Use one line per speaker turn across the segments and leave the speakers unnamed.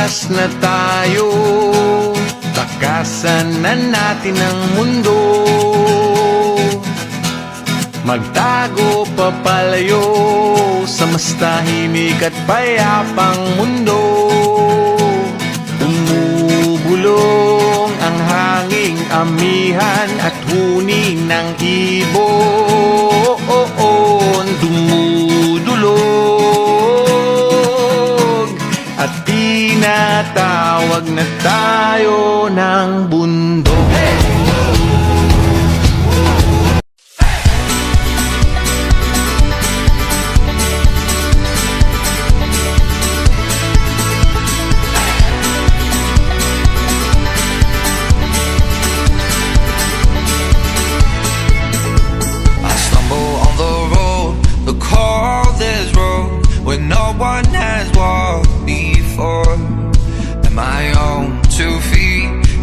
Bukas na tayo, takasan na natin ang mundo. Magtago papalayo sa mas tahimik at payapang mundo. Umubulong ang hanging amihan at huni ng ibon. Dumudulog at tinatawag na tayo ng bundok.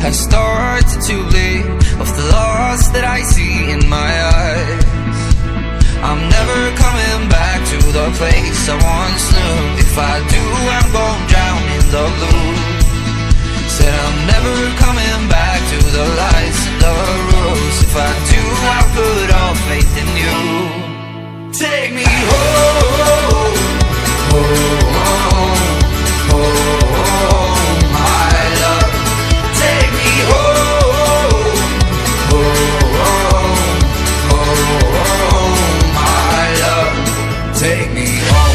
Has started to live of the loss that I see in my eyes. I'm never coming back to the place I once knew. If I do, I'm gonna drown in the blue. Said I'm never coming back to the lights and the rules. If I do, I'll put all faith in you. Take me home, home, home, home, my love. Take me home, home, home, my love. Take me home.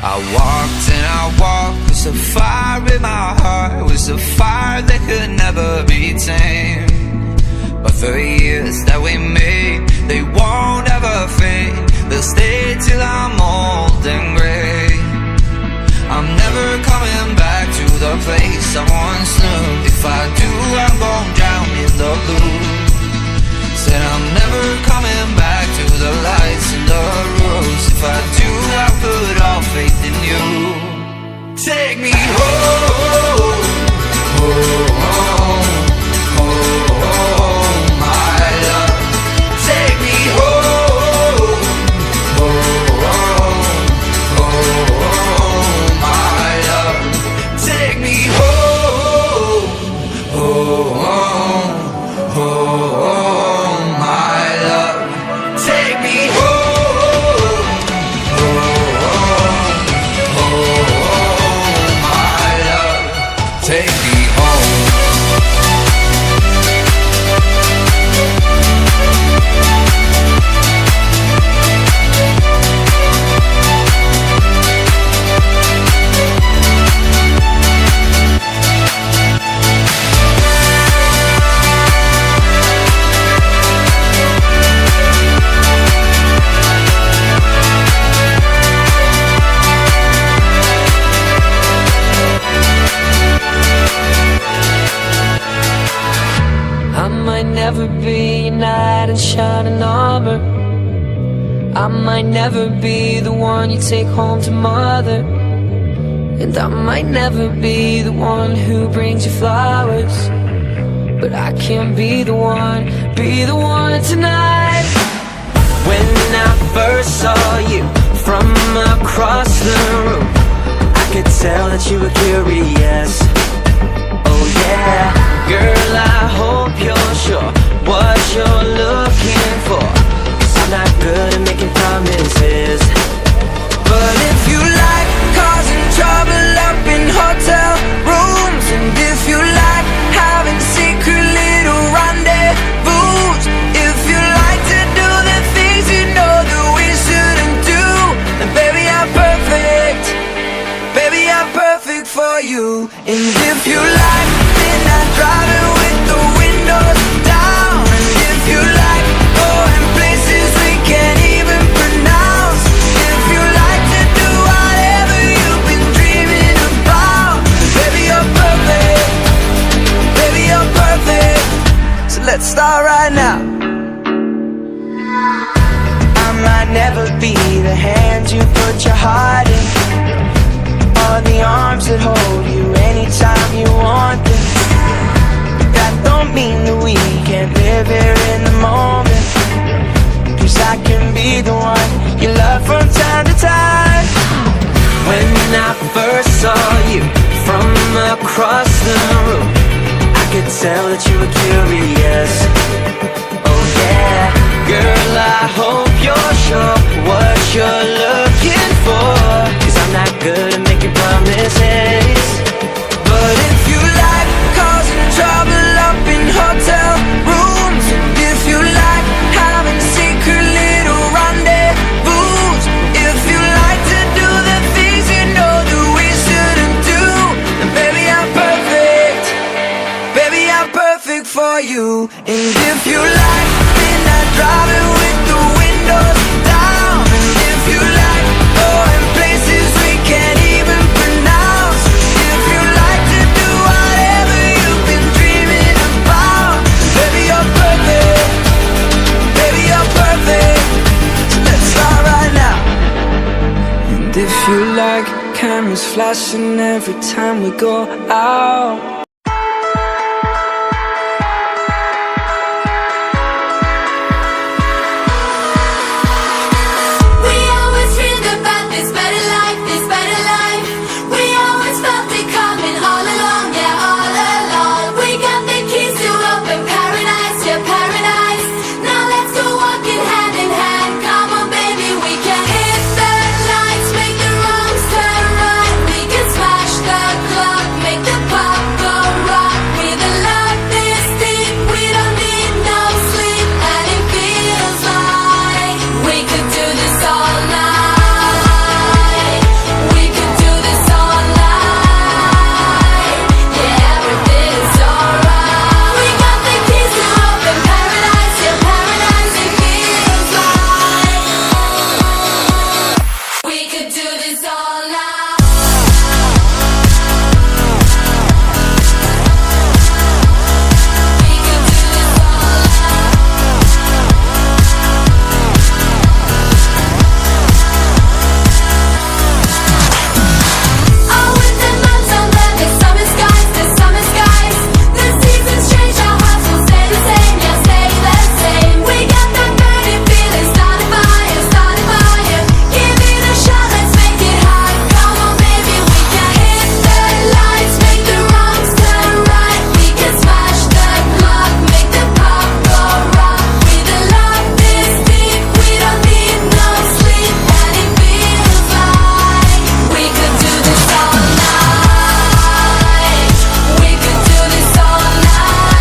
I walked and I walked with a fire in my heart, with a fire that could never be tamed. But the years that we made, they won't ever fade. They'll stay till I'm old and gray. I'm never coming back to the place I once knew. If I do, I'm gonna drown in the blue. Said I'm never coming back to the lights and the rules. If I do, I'll put all faith in you. Take me home, home, home, my love. Take me home, home, home, my love. Take me home, home, home, my love. Take me home, home, home, my love. Take me home.
I might never be a knight in shining armor. I might never be the one you take home to mother. And I might never be the one who brings you flowers. But I can be the one tonight. When I first saw you from across the room, I could tell that you were curious. Oh yeah, girl, I hope you're sure what you're looking for, 'cause I'm not good at making promises. But if you like causing trouble up in hotel rooms, and if you like having secret little rendezvous, if you like to do the things you know that we shouldn't do, then baby, I'm perfect. Baby, I'm perfect for you. And if you like midnight driving with the windows down, and if you like going places we can't even pronounce, if you like to do whatever you
across the room. I could tell that you were curious. Oh yeah. Girl, I hope you're sure what you're looking for, 'cause I'm not good at making promises. But if you like causing trouble up in hotel rooms, and if you like having secret little rendezvous, if you like to do the things you know that we shouldn't do, then baby I'm perfect. Baby I'm perfect for you. And if you like midnight driving with the windows down, and if you like going places we can't even pronounce, if you like to do whatever you've been dreaming about, baby you're perfect. Baby you're perfect. So let's start right now. And if you like cameras flashing every time we go out,
We always dreamed about this better life, this better life. We always felt it coming all along, yeah, all along. We got the keys to open paradise, yeah, paradise. Now let's go walking hand in hand. Come on, baby, we can hit the lights, make the wrongs turn right. We can smash the clock, make the pop go rock. With a love this deep, we don't need no sleep, and it feels like we could do this all night. We could do this all night. Yeah, everything's alright. We got the keys to open paradise, yeah, paradise. It feels like we could do this all night. We could do this all Oh, with the mountains under the summer skies, the summer skies. The seasons change, our hearts will stay the same, yeah, stay the same. We got that burning feeling, start a fire, start a fire. Give it a shot, let's make it hot. Come on, baby, we can hit the lights, make the wrongs turn right. We can smash the clock, make the pop go rock. With a love this deep, we don't need no sleep, and it feels like we could do this all night. We could do this all night.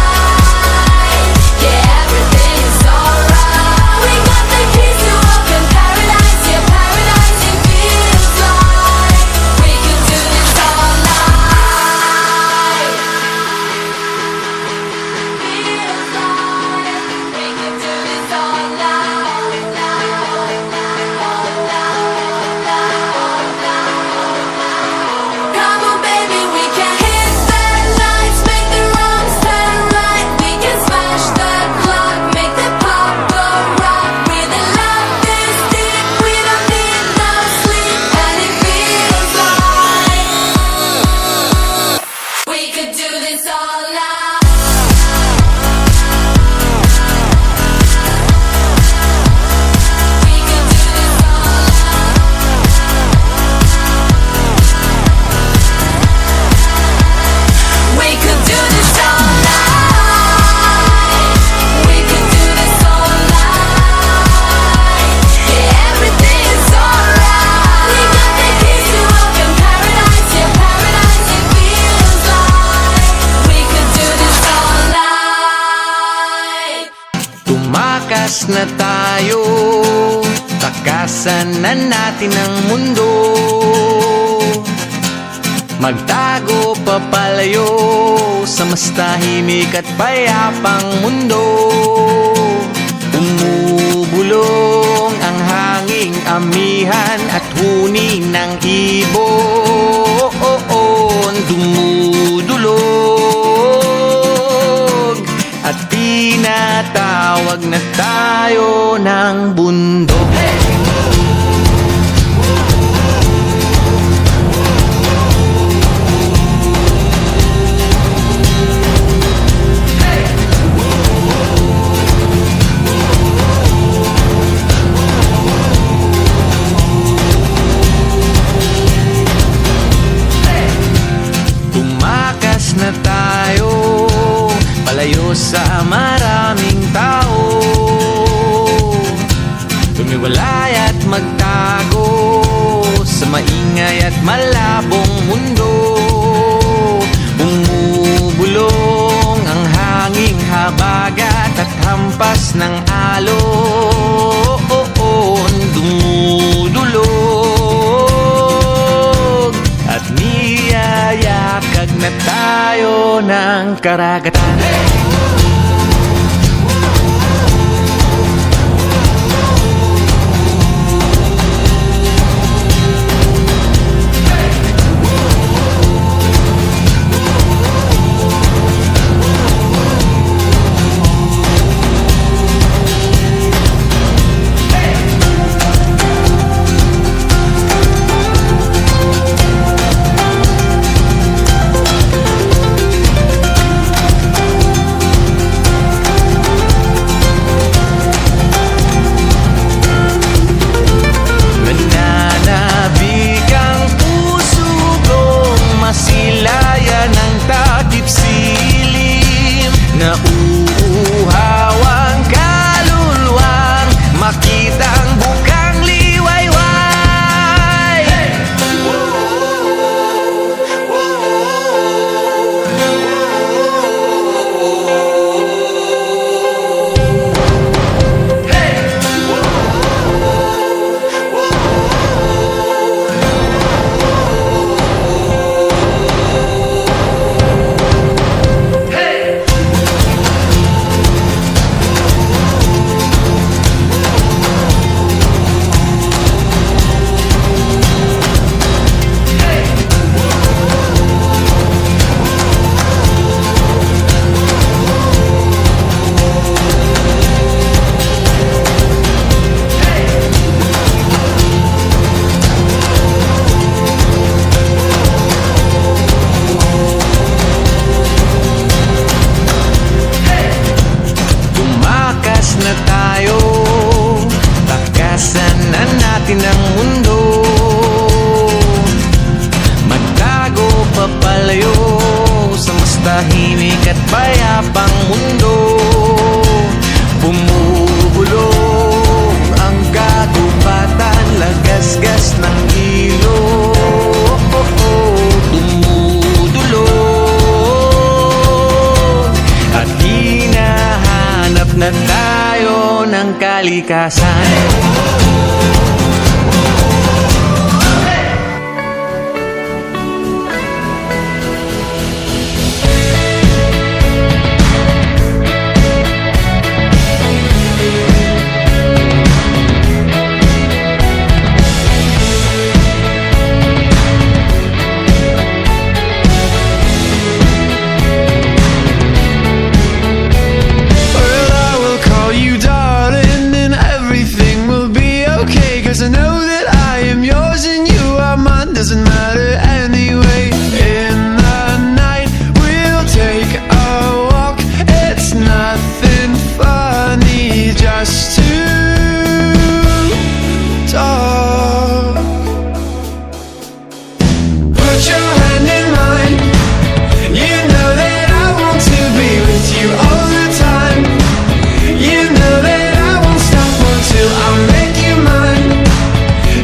Yeah, everything's alright. We got the keys to open paradise, yeah, paradise. It feels like we could do this all night. Feels like we could do this all night. Come on, baby, we can hit the lights, make the wrongs turn right. We can smash the clock, make the pop go rock. With a love this deep, we don't need no sleep, and it feels like we could do this all night. We could do this all night. We could do this all night. We could do this all night. Yeah, everything's alright. We got the keys to open paradise, yeah, paradise. It feels like we could do this all night.
Tumakas na tayo, takasan na natin ang mundo. Magtago papalayo sa mas tahimik at payapang mundo. Umubulong ang hanging amihan at huni ng ibon. Dumudulog at tinatawag na tayo ng bundok. maingay at malabong mundo. Bumubulong ang hanging habagat at hampas ng alon. Dumudulog at niyayakag na tayo ng karagatan. Nauuhawang kaluluwang makitang bukang liwayway. Na tayo, takasan na natin ang mundo. Magtago papalayo sa mas tahimik at payapang mundo. Bumubulong ang kagubatan, lagasgas ng ilog. Dumudulog at hinahanap na tayo ng kalikasan.
Cause I know that I am yours and you are mine. Doesn't matter anyway. In the night we'll take a walk. It's nothing funny just to talk. Put your hand in mine. You know that I want to be with you all the time. You know that I won't stop until I make you mine.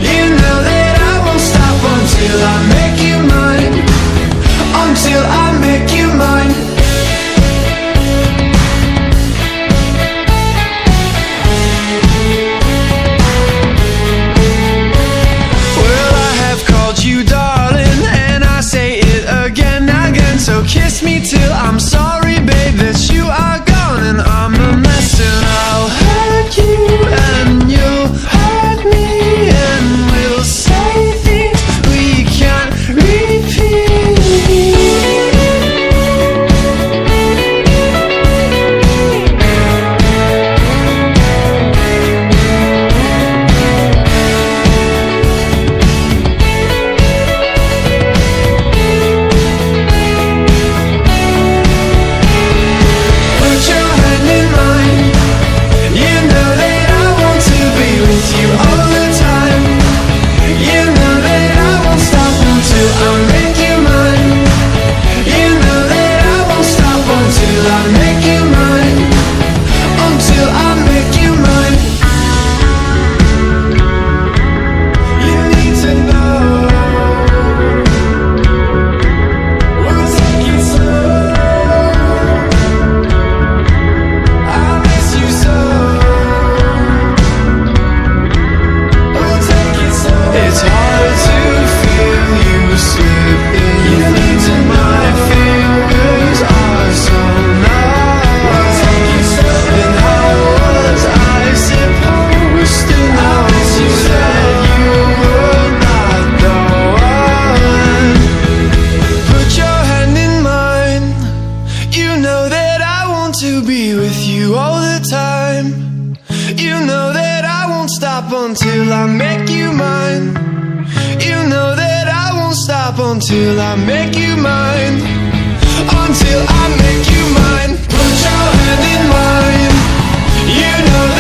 You know that I won't stop until I make stop until I make you mine. Until I make you mine. Put your hand in mine. You know